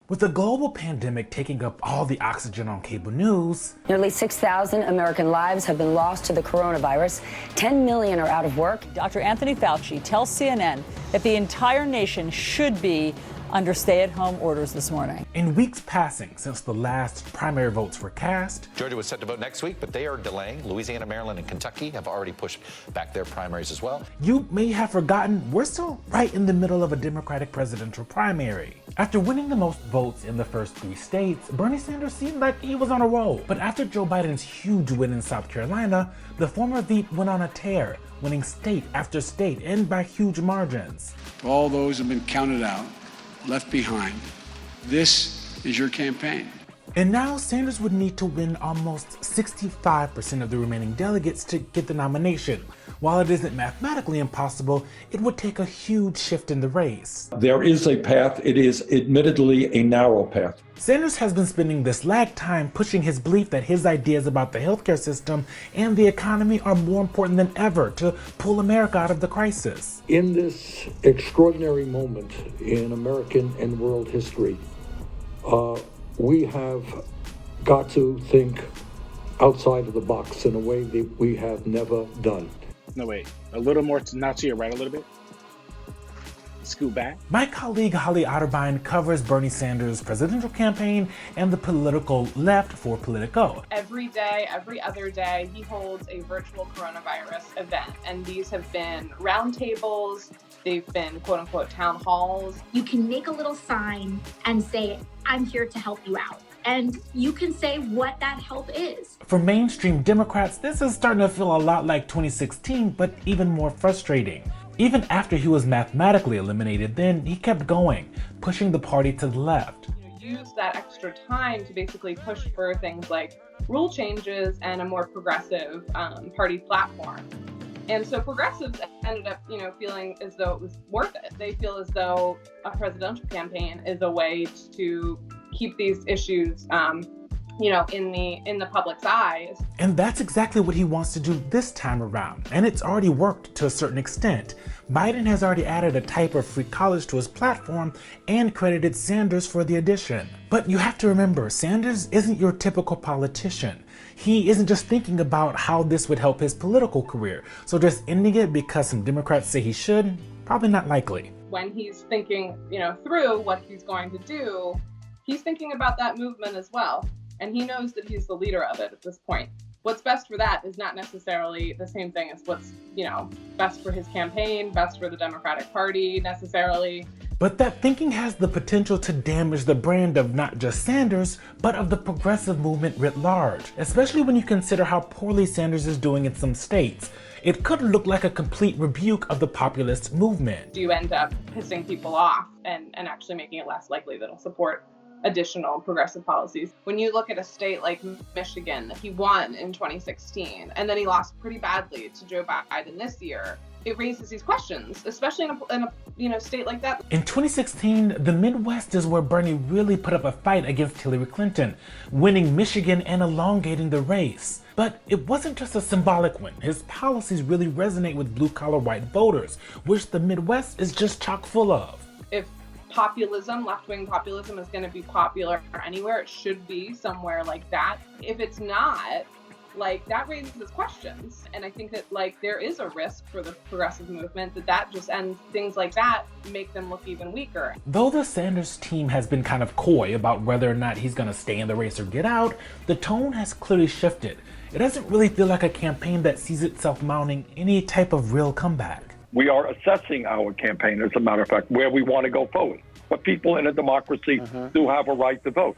With the global pandemic taking up all the oxygen on cable news, nearly 6,000 American lives have been lost to the coronavirus. 10 million are out of work. Dr. Anthony Fauci tells CNN that the entire nation should be under stay-at-home orders this morning. In weeks passing since the last primary votes were cast, Georgia was set to vote next week, but they are delaying. Louisiana, Maryland, and Kentucky have already pushed back their primaries as well. You may have forgotten we're still right in the middle of a Democratic presidential primary. After winning the most votes in the first 3 states, Bernie Sanders seemed like he was on a roll. But after Joe Biden's huge win in South Carolina, the former Veep went on a tear, winning state after state and by huge margins. All those have been counted out, left behind. This is your campaign. And now Sanders would need to win almost 65% of the remaining delegates to get the nomination. While it isn't mathematically impossible, it would take a huge shift in the race. There is a path. It is admittedly a narrow path. Sanders has been spending this lag time pushing his belief that his ideas about the healthcare system and the economy are more important than ever to pull America out of the crisis. In this extraordinary moment in American and world history, we have got to think outside of the box in a way that we have never done. No, wait. A little more now to your right a little bit. Scoot back. My colleague Holly Otterbein covers Bernie Sanders' presidential campaign and the political left for Politico. Every day, every other day, he holds a virtual coronavirus event. And these have been roundtables, they've been quote unquote town halls. You can make a little sign and say, I'm here to help you out. And you can say what that help is. For mainstream Democrats, this is starting to feel a lot like 2016, but even more frustrating. Even after he was mathematically eliminated, then he kept going, pushing the party to the left. Use that extra time to basically push for things like rule changes and a more progressive party platform. And so progressives ended up, feeling as though it was worth it. They feel as though a presidential campaign is a way to keep these issues, in the public's eyes. And that's exactly what he wants to do this time around. And it's already worked to a certain extent. Biden has already added a type of free college to his platform and credited Sanders for the addition. But you have to remember, Sanders isn't your typical politician. He isn't just thinking about how this would help his political career. So just ending it because some Democrats say he should, probably not likely. When he's thinking, through what he's going to do, he's thinking about that movement as well. And he knows that he's the leader of it at this point. What's best for that is not necessarily the same thing as what's, best for his campaign, best for the Democratic Party necessarily. But that thinking has the potential to damage the brand of not just Sanders, but of the progressive movement writ large, especially when you consider how poorly Sanders is doing in some states. It could look like a complete rebuke of the populist movement. You end up pissing people off and actually making it less likely that he'll support additional progressive policies. When you look at a state like Michigan that he won in 2016, and then he lost pretty badly to Joe Biden this year, it raises these questions, especially in a state like that. In 2016, the Midwest is where Bernie really put up a fight against Hillary Clinton, winning Michigan and elongating the race. But it wasn't just a symbolic win. His policies really resonate with blue-collar white voters, which the Midwest is just chock full of. If populism, left-wing populism, is going to be popular anywhere, it should be somewhere like that. If it's not, that raises questions. And I think that there is a risk for the progressive movement that just ends, things like that make them look even weaker. Though the Sanders team has been kind of coy about whether or not he's going to stay in the race or get out, the tone has clearly shifted. It doesn't really feel like a campaign that sees itself mounting any type of real comeback. We are assessing our campaign, as a matter of fact, where we want to go forward. But people in a democracy do have a right to vote.